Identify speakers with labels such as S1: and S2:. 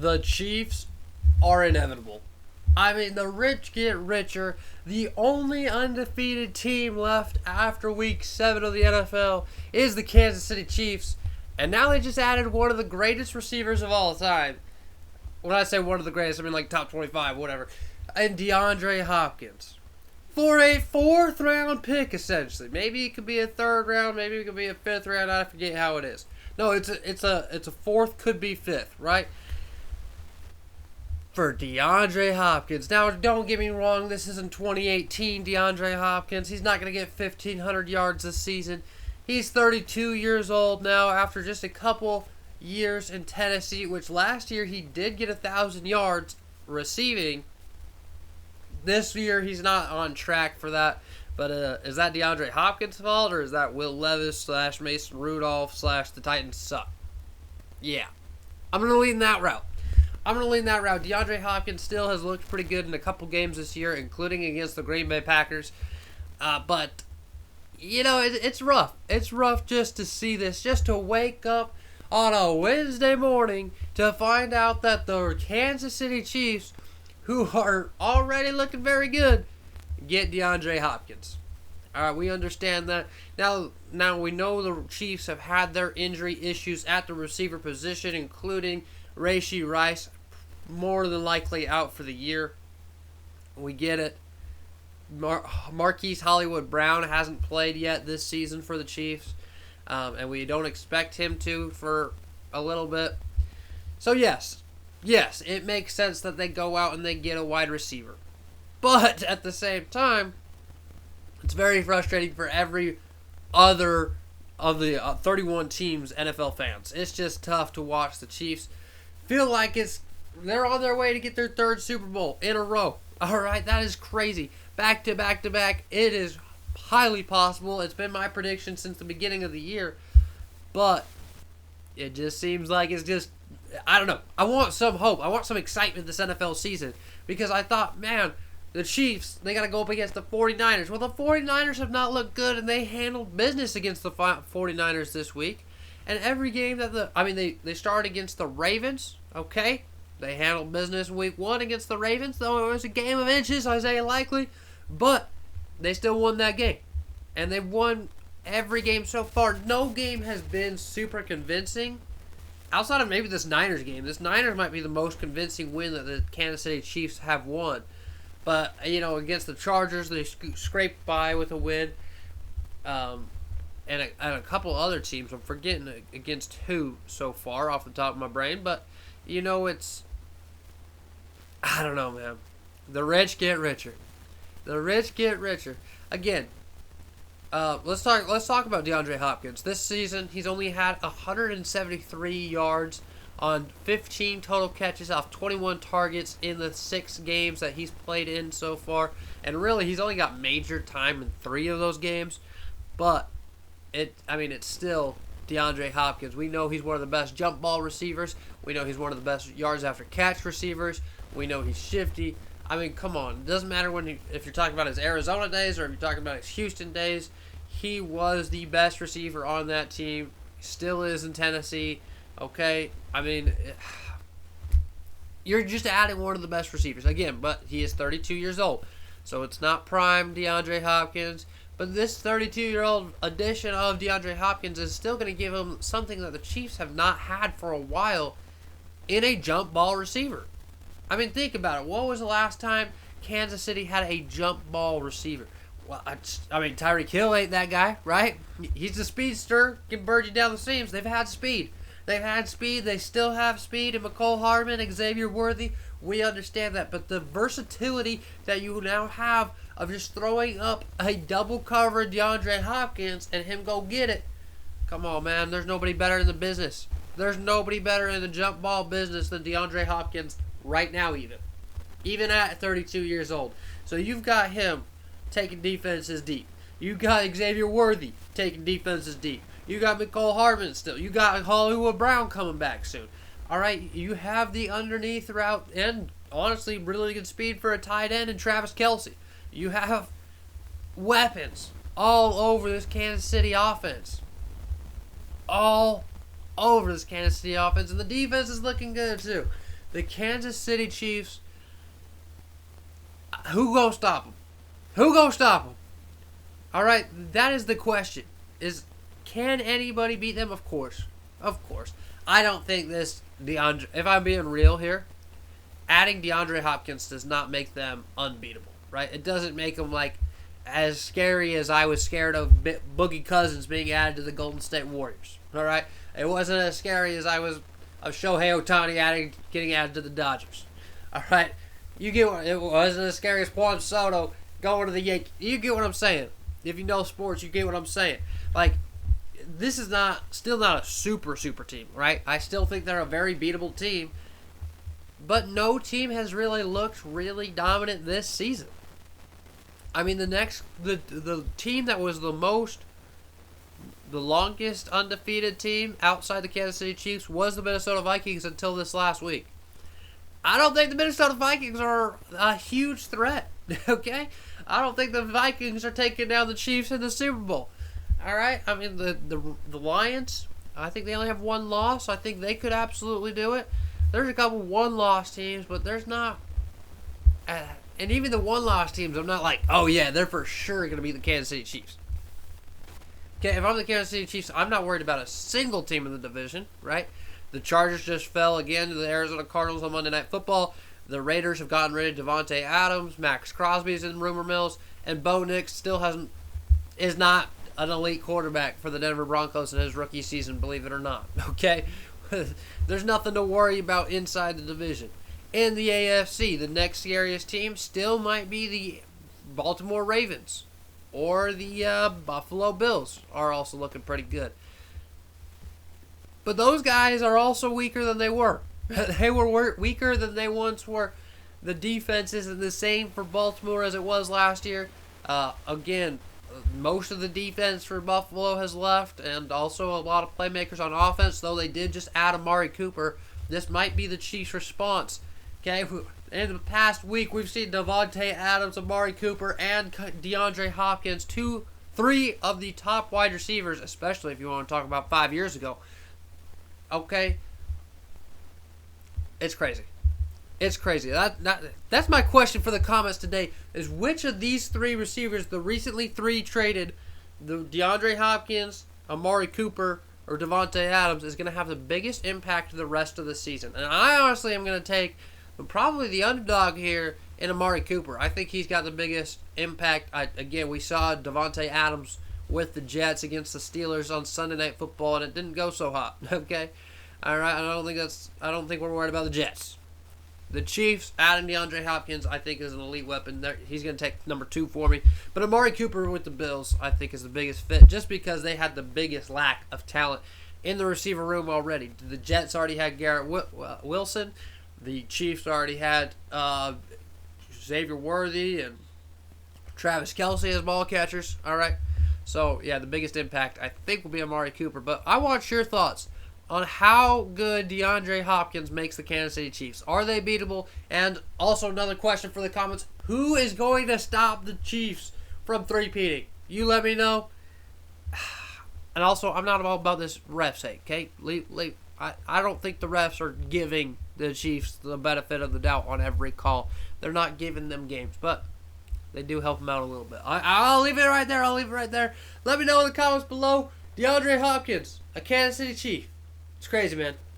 S1: The Chiefs are inevitable. I mean, the rich get richer. The only undefeated team left after week 7 of the NFL is the Kansas City Chiefs. And now they just added one of the greatest receivers of all time. When I say one of the greatest, I mean like top 25, whatever. And Deandre Hopkins. For a 4th round pick, essentially. Maybe it could be a 3rd round, maybe it could be a 5th round, I forget how it is. No, it's a 4th, could be 5th, right? For DeAndre Hopkins. Now, don't get me wrong, this isn't 2018 DeAndre Hopkins. He's not going to get 1,500 yards this season. He's 32 years old now after just a couple years in Tennessee, which last year he did get 1,000 yards receiving. This year he's not on track for that. But is that DeAndre Hopkins' fault, or is that Will Levis / Mason Rudolph / the Titans suck? Yeah. I'm going to lean that route. DeAndre Hopkins still has looked pretty good in a couple games this year, including against the Green Bay Packers. But, you know, it's rough. It's rough just to see this, just to wake up on a Wednesday morning to find out that the Kansas City Chiefs, who are already looking very good, get DeAndre Hopkins. All right, we understand that. Now we know the Chiefs have had their injury issues at the receiver position, including Rashee Rice, more than likely out for the year. We get it. Marquise Hollywood Brown hasn't played yet this season for the Chiefs, and we don't expect him to for a little bit. So yes, it makes sense that they go out and they get a wide receiver. But at the same time, it's very frustrating for every other of the 31 teams, NFL fans. It's just tough to watch the Chiefs feel like they're on their way to get their 3rd Super Bowl in a row. All right, that is crazy. Back to back to back. It is highly possible. It's been my prediction since the beginning of the year. But it just seems like it's just, I don't know. I want some hope. I want some excitement this NFL season. Because I thought, man, the Chiefs, they got to go up against the 49ers. Well, the 49ers have not looked good, and they handled business against the 49ers this week. And every game that they started against the Ravens, okay? They handled business week 1 against the Ravens, though it was a game of inches, Isaiah Likely. But they still won that game. And they've won every game so far. No game has been super convincing. Outside of maybe this Niners game. This Niners might be the most convincing win that the Kansas City Chiefs have won. But, you know, against the Chargers, they scraped by with a win. And a couple other teams. I'm forgetting against who so far off the top of my brain. But, you know, I don't know, man. The rich get richer. The rich get richer. Again, let's talk about DeAndre Hopkins. This season, he's only had 173 yards on 15 total catches off 21 targets in the 6 games that he's played in so far. And really, he's only got major time in 3 of those games. But it's still DeAndre Hopkins. We know he's one of the best jump ball receivers. We know he's one of the best yards after catch receivers. We know he's shifty. I mean, come on. It doesn't matter if you're talking about his Arizona days or if you're talking about his Houston days. He was the best receiver on that team. Still is in Tennessee. Okay? I mean, you're just adding one of the best receivers. Again, but he is 32 years old. So it's not prime DeAndre Hopkins. But this 32-year-old addition of DeAndre Hopkins is still going to give him something that the Chiefs have not had for a while in a jump ball receiver. I mean, think about it. What was the last time Kansas City had a jump ball receiver? Well, Tyreek Hill ain't that guy, right? He's a speedster, can bird you down the seams. They've had speed. They still have speed. And McCole Hardman, Xavier Worthy, we understand that. But the versatility that you now have of just throwing up a double cover DeAndre Hopkins and him go get it. Come on, man. There's nobody better in the business. There's nobody better in the jump ball business than DeAndre Hopkins right now even at 32 years old. So you've got him taking defenses deep. You got Xavier Worthy taking defenses deep. You got McCole Hardman still. You got Hollywood Brown coming back soon. All right, you have the underneath route and honestly really good speed for a tight end and Travis Kelce. You have weapons all over this Kansas City offense. All over this Kansas City offense, and the defense is looking good too. The Kansas City Chiefs, who gonna stop them? Who gonna stop them? All right, that is the question. Can anybody beat them? Of course. Of course. I don't think this DeAndre, if I'm being real here, adding DeAndre Hopkins does not make them unbeatable, right? It doesn't make them like as scary as I was scared of Boogie Cousins being added to the Golden State Warriors. All right, it wasn't as scary as I was of Shohei Ohtani getting added to the Dodgers. All right, it wasn't as scary as Juan Soto going to the Yankees. You get what I'm saying. If you know sports, you get what I'm saying. Like, this is still not a super team, right? I still think they're a very beatable team, but no team has really looked really dominant this season. I mean, the team that was the longest undefeated team outside the Kansas City Chiefs was the Minnesota Vikings until this last week. I don't think the Minnesota Vikings are a huge threat, okay? I don't think the Vikings are taking down the Chiefs in the Super Bowl. All right? I mean, the Lions, I think they only have one loss. I think they could absolutely do it. There's a couple one-loss teams, but there's not... and even the one-loss teams, I'm not like, oh, yeah, they're for sure going to be the Kansas City Chiefs. Okay, if I'm the Kansas City Chiefs, I'm not worried about a single team in the division, right? The Chargers just fell again to the Arizona Cardinals on Monday Night Football. The Raiders have gotten rid of Devontae Adams. Max Crosby's in rumor mills. And Bo Nix still is not an elite quarterback for the Denver Broncos in his rookie season, believe it or not. Okay? There's nothing to worry about inside the division. In the AFC, the next scariest team still might be the Baltimore Ravens. Or the Buffalo Bills are also looking pretty good. But those guys are also weaker than they were. They were weaker than they once were. The defense isn't the same for Baltimore as it was last year. Again, most of the defense for Buffalo has left, and also a lot of playmakers on offense, though they did just add Amari Cooper. This might be the Chiefs' response. Okay, in the past week, we've seen Devontae Adams, Amari Cooper, and DeAndre Hopkins, three of the top wide receivers, especially if you want to talk about 5 years ago. Okay, it's crazy. It's crazy. That's my question for the comments today, is which of these three receivers, the recently three traded, the DeAndre Hopkins, Amari Cooper, or Devontae Adams, is going to have the biggest impact the rest of the season? And I honestly am going to take probably the underdog here in Amari Cooper. I think he's got the biggest impact. Again, we saw Devontae Adams with the Jets against the Steelers on Sunday Night Football, and it didn't go so hot. Okay, all right. I don't think we're worried about the Jets. The Chiefs, adding DeAndre Hopkins, I think is an elite weapon. He's going to take number 2 for me. But Amari Cooper with the Bills, I think, is the biggest fit, just because they had the biggest lack of talent in the receiver room already. The Jets already had Garrett Wilson. The Chiefs already had Xavier Worthy and Travis Kelce as ball catchers. All right. So, yeah, the biggest impact, I think, will be Amari Cooper. But I want your thoughts on how good DeAndre Hopkins makes the Kansas City Chiefs. Are they beatable? And also another question for the comments. Who is going to stop the Chiefs from three-peating? You let me know. And also, I'm not all about this refs sake, okay? I don't think the refs are giving the Chiefs the benefit of the doubt on every call. They're not giving them games, but they do help them out a little bit. I'll leave it right there. Let me know in the comments below. DeAndre Hopkins, a Kansas City Chief. It's crazy, man.